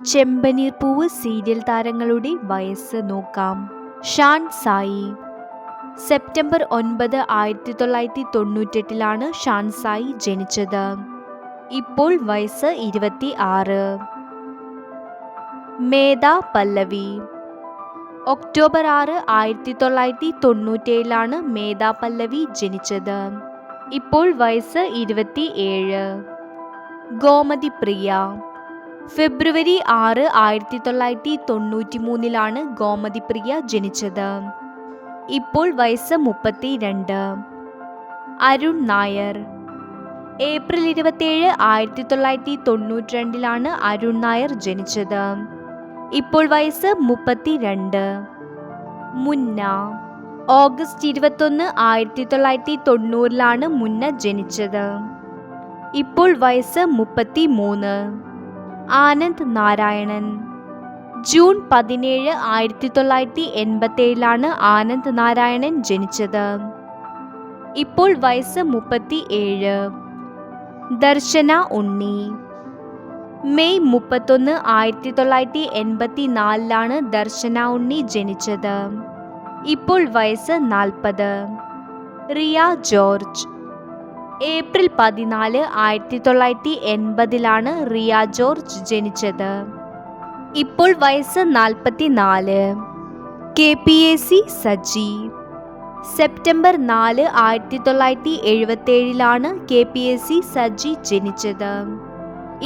ചെമ്പനീർ പൂവ് സീരിയൽ താരങ്ങളുടെ വയസ്സ് നോക്കാം. ഷാൻ സായി. സെപ്റ്റംബർ 9, 1998 ഷാൻ സായി ജനിച്ചത്. ഇപ്പോൾ വയസ്സ് 26. മേധ പല്ലവി. ഒക്ടോബർ 6, 1997 മേധ പല്ലവി ജനിച്ചത്. ഇപ്പോൾ വയസ്സ് 27. ഗോമതി പ്രിയ. ഫെബ്രുവരി 6, 1993 ഗോമതി പ്രിയ ജനിച്ചത്. ഇപ്പോൾ വയസ്സ് 32. അരുൺ നായർ. ഏപ്രിൽ 27, 1992 അരുൺ നായർ ജനിച്ചത്. ഇപ്പോൾ വയസ്സ് 32. മുന്ന. ഓഗസ്റ്റ് 21, 1990 മുന്ന ജനിച്ചത്. ഇപ്പോൾ വയസ്സ് 33. ആനന്ദ് നാരായണൻ. ജൂൺ 17, 1987 ആനന്ദ് നാരായണൻ ജനിച്ചത്. ഇപ്പോൾ വയസ്സ് 37. ദർശന ഉണ്ണി. മെയ് 31, 1984 ദർശന ഉണ്ണി ജനിച്ചത്. ഇപ്പോൾ വയസ്സ് 40. റിയ ജോർജ്. ഏപ്രിൽ 14, 1980 റിയ ജോർജ് ജനിച്ചത്. ഇപ്പോൾ വയസ്സ് 44. KPAC Saji. September 4, 1977 KPAC Saji ജനിച്ചത്.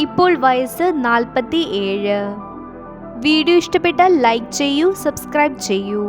ഇപ്പോൾ വയസ്സ് 47. വീഡിയോ ഇഷ്ടപ്പെട്ടാൽ ലൈക്ക് ചെയ്യൂ, സബ്സ്ക്രൈബ് ചെയ്യൂ.